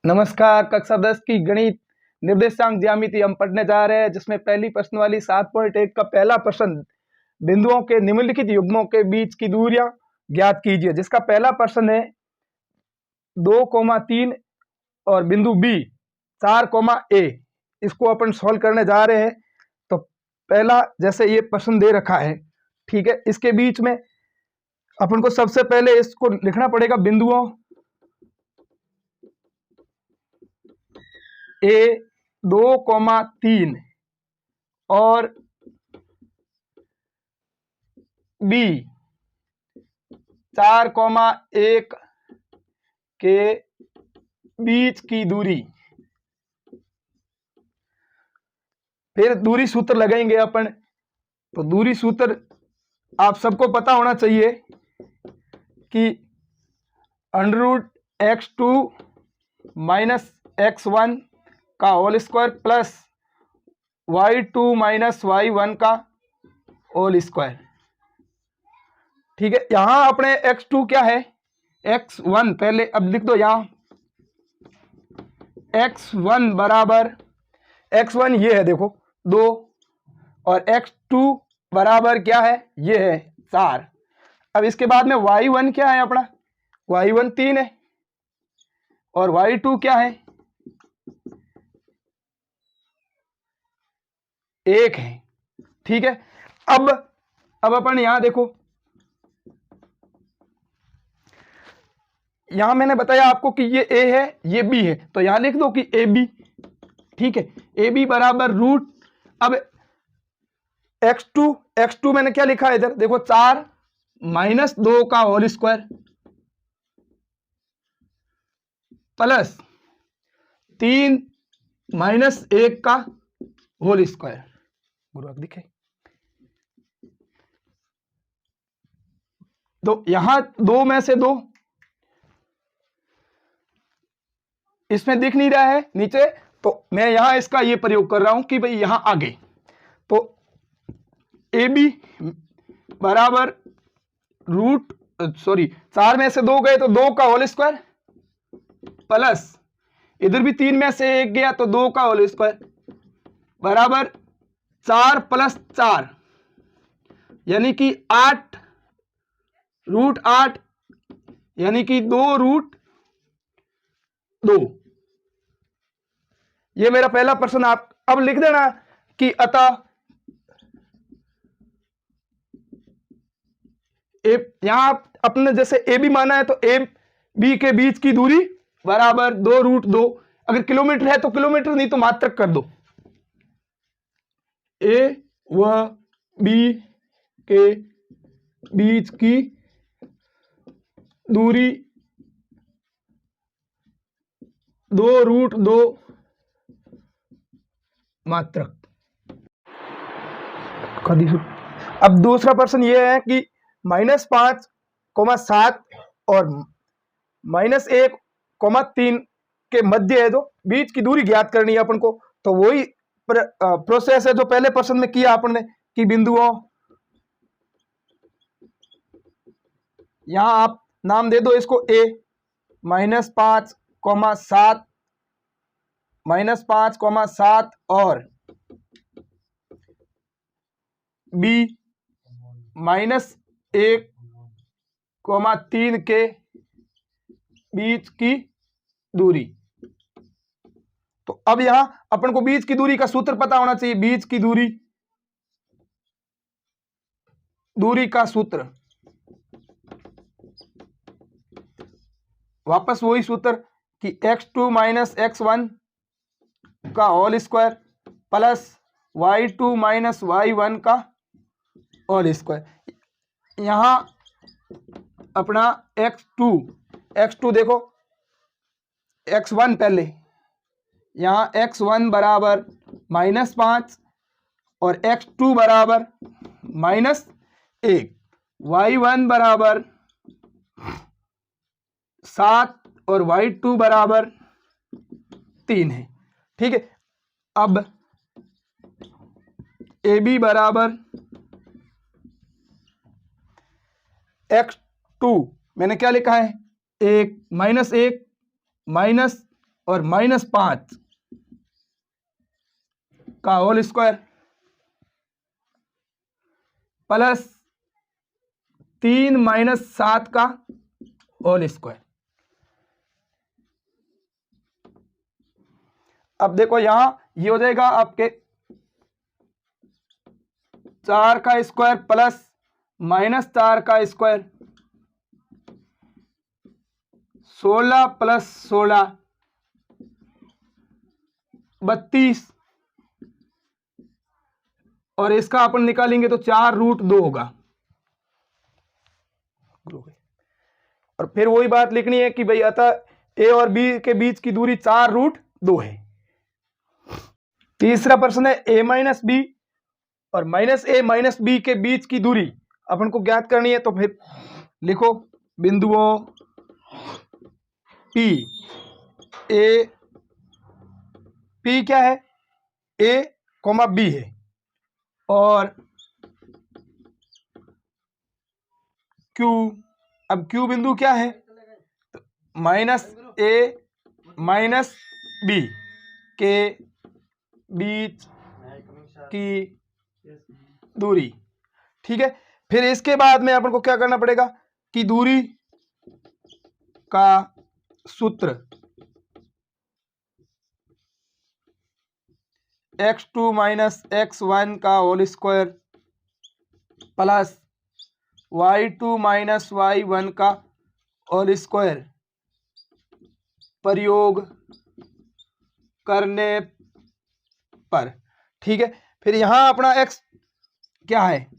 नमस्कार। कक्षा 10 की गणित निर्देशांक ज्यामिति हम पढ़ने जा रहे हैं, जिसमें पहली प्रश्न वाली 7.1 का पहला प्रश्न बिंदुओं के निम्नलिखित युग्मों के बीच की दूरियां ज्ञात कीजिए। जिसका पहला प्रश्न है 2,3 और बिंदु बी 4,a। इसको अपन सॉल्व करने जा रहे हैं। तो पहला जैसे ये प्रश्न दे रखा है, ठीक है, इसके बीच में अपन को सबसे पहले इसको लिखना पड़ेगा बिंदुओं ए 2,3 और बी 4,1 के बीच की दूरी। फिर दूरी सूत्र लगाएंगे अपन। तो दूरी सूत्र आप सबको पता होना चाहिए कि √x2 माइनस x1 का whole square plus y2 minus y1 का होल स्क्वायर। ठीक है, यहां अपने x2 क्या है, x1 पहले अब लिख दो। यहां x1 बराबर x1 ये है, देखो 2, और x2 बराबर क्या है, ये है 4। अब इसके बाद में y1 क्या है अपना, y1 3 है, और y2 क्या है, 1 है। ठीक है, अब अपन यहां देखो, यहां मैंने बताया आपको कि ये a है, ये b है, तो यहां लिख दो कि ab। ठीक है, ab बराबर रूट, अब x2 मैंने क्या लिखा है इधर, देखो 4 माइनस 2 का होल स्क्वायर प्लस 3 माइनस 1 का होल स्क्वायर। गुरु दिखे तो यहां 2 में से 2 इसमें दिख नहीं रहा है नीचे, तो मैं यहां इसका ये प्रयोग कर रहा हूं कि भाई यहां आगे तो ए बी बराबर रूट 4 में से 2 गए तो 2 का होल स्क्वायर प्लस इधर भी 3 में से 1 गया तो 2 का होल स्क्वायर बराबर 4 प्लस 4 यानी कि 8 √8 यानी कि 2√2। ये मेरा पहला प्रश्न। आप अब लिख देना कि अतः यहां अपने जैसे ए बी माना है तो ए बी के बीच की दूरी बराबर 2√2। अगर किलोमीटर है तो किलोमीटर, नहीं तो मात्रक कर दो। ए व बी के बीच की दूरी 2√2 मात्रक। अब दूसरा प्रश्न यह है कि -5,7 और -1,3 के मध्य है जो बीच की दूरी ज्ञात करनी है अपन को। तो वही प्रोसेस है जो पहले प्रश्न में किया आपने कि बिंदुओं, यहां आप नाम दे दो इसको ए -5,7 और बी -1,3 के बीच की दूरी। तो अब यहां अपन को बीच की दूरी का सूत्र पता होना चाहिए। बीच की दूरी का सूत्र वापस वही सूत्र कि x2 माइनस x1 का whole square plus y2 minus y1 का होल स्क्वायर। यहां अपना x2 देखो, x1 पहले, यहां x1 बराबर -5 और x2 बराबर -1, y1 बराबर 7 और y2 बराबर 3 है। ठीक है, अब ए बी बराबर x2 मैंने क्या लिखा है, 1 -1 माइनस और -5 का होल स्क्वायर प्लस 3 - 7 का होल स्क्वायर। अब देखो यहां ये हो जाएगा आपके 4 का स्क्वायर प्लस -4 का स्क्वायर, 16 + 16 32, और इसका अपन निकालेंगे तो 4√2 होगा। और फिर वही बात लिखनी है कि भाई अतः ए और बी के बीच की दूरी 4√2 है। तीसरा प्रश्न है a - b और -a - b के बीच की दूरी अपन को ज्ञात करनी है। तो फिर लिखो बिंदुओं P, A, P क्या है, A, B है, और Q, अब Q बिंदु क्या है, तो -a - b के बीच की दूरी। ठीक है, फिर इसके बाद में अपन को क्या करना पड़ेगा कि दूरी का सूत्र x2 - x1 का whole square plus y2 - y1 का होल स्क्वायर प्रयोग करने पर। ठीक है, फिर यहां अपना x क्या है,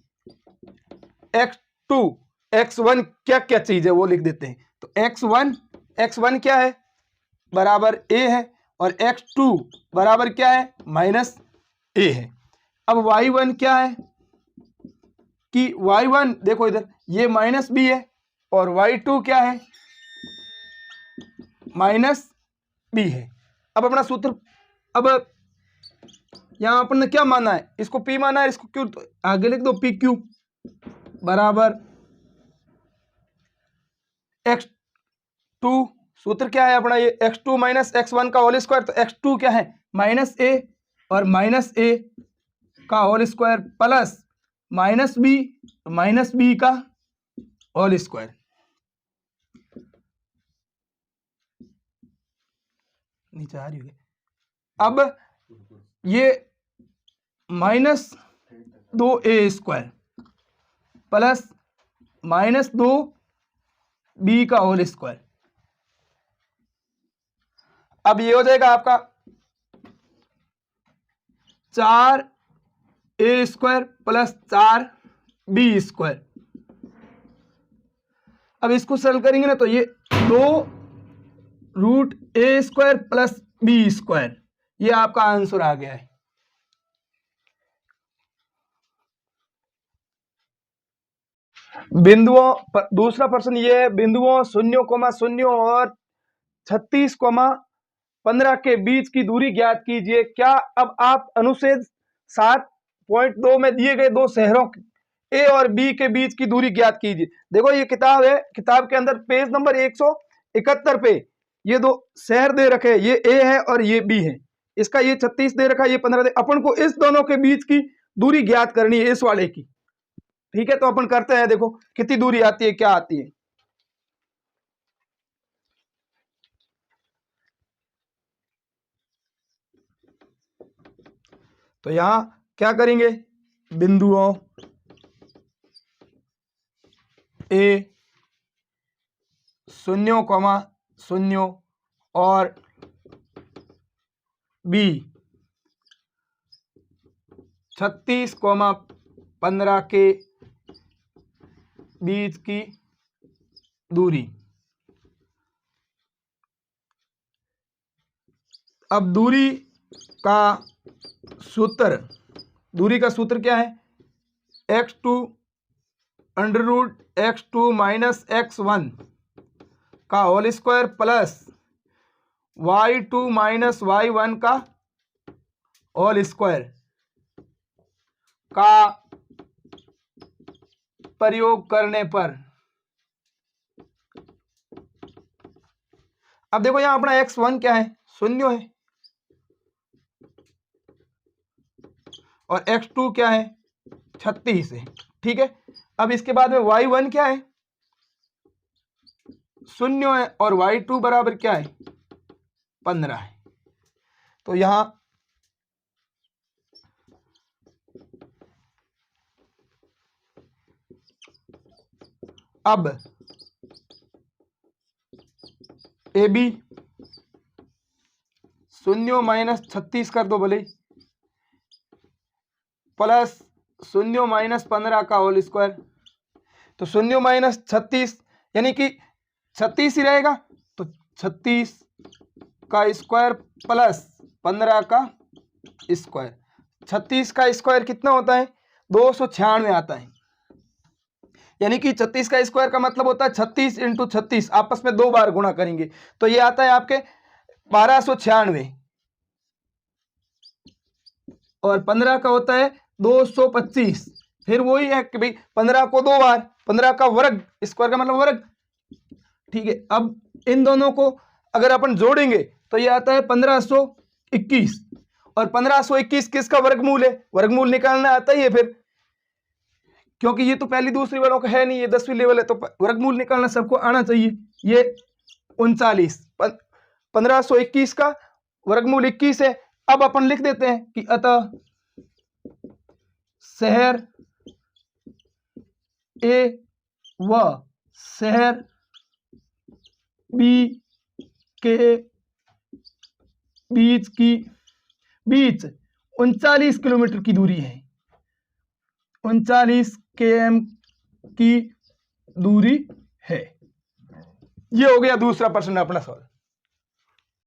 x2 x1 क्या क्या चीज है वो लिख देते हैं। तो x1 क्या है, बराबर a है, और x2 बराबर क्या है, -a है। अब y1 क्या है कि y1 देखो इधर ये -b है, और y2 क्या है, -b है। अब अपना सूत्र, अब यहां अपन ने क्या माना है, इसको p माना है, इसको q, तो आगे लिख दो pq बराबर x2, सूत्र क्या है अपना ये x2 - x1 का होल स्क्वायर, तो x2 क्या है -a, और -a का होल स्क्वायर प्लस -b का होल स्क्वायर। नीचे आ रही है। अब ये -2a² प्लस -2b का होल स्क्वायर। अब ये हो जाएगा आपका 4a² प्लस 4b²। अब इसको सरल करेंगे ना तो ये 2√a² प्लस b², ये आपका आंसर आ गया है। बिंदुओं पर दूसरा प्रश्न ये है, बिंदुओं 0,0 और 36,15 के बीच की दूरी ज्ञात कीजिए। क्या अब आप अनुच्छेद 7.2 में दिए गए दो शहरों ए और बी के बीच की दूरी ज्ञात कीजिए। देखो ये किताब है, किताब के अंदर पेज नंबर 171 पे ये दो शहर दे रखे हैं, ये ए है और ये बी है, इसका ये 36 दे रखा है, ये 15 दे, अपन को इस दोनों के बीच की दूरी ज्ञात करनी है, इस वाले की। ठीक है, तो अपन करते हैं, देखो कितनी दूरी आती है, क्या आती है। तो यहां क्या करेंगे, बिंदुओं ए 0,0 और बी 36,15 के बीच की दूरी। अब दूरी का सूत्र क्या है, x2 √x2 - x1 का whole square plus y2 - y1 का होल स्क्वायर का प्रयोग करने पर। अब देखो यहां अपना x1 क्या है, 0 है और x2 क्या है 36 है। ठीक है, अब इसके बाद में y1 क्या है 0 है और y2 बराबर क्या है 15 है। तो यहां अब ए बी 0 माइनस 36 कर दो भले, प्लस 0 माइनस 15 का होल स्क्वायर। तो 0 माइनस 36 यानी कि 36 ही रहेगा, तो 36 का स्क्वायर प्लस 15 का स्क्वायर। 36 का स्क्वायर कितना होता है 296 आता है, यानी कि 36 का स्क्वायर का मतलब होता है 36 इंटू 36, आपस में 2 बार गुणा करेंगे तो ये आता है आपके 1296 और 15 का होता है 225। फिर वही है कि भाई 15 को 2 बार, 15 का वर्ग, स्क्वायर का मतलब वर्ग। ठीक है, अब इन दोनों को अगर अपन जोड़ेंगे तो ये आता है 1521 और 1521 किसका वर्गमूल है, वर्गमूल निकालना आता ही है फिर, क्योंकि ये तो पहली दूसरी वालों का है नहीं, ये 10वीं लेवल है तो वर्गमूल निकालना सबको आना चाहिए। ये 39, 1521 का वर्गमूल 21 है। अब अपन लिख देते हैं कि अतः शहर ए व शहर बी के बीच 39 किलोमीटर की दूरी है, 39 km की दूरी है। ये हो गया दूसरा प्रश्न अपना सवाल।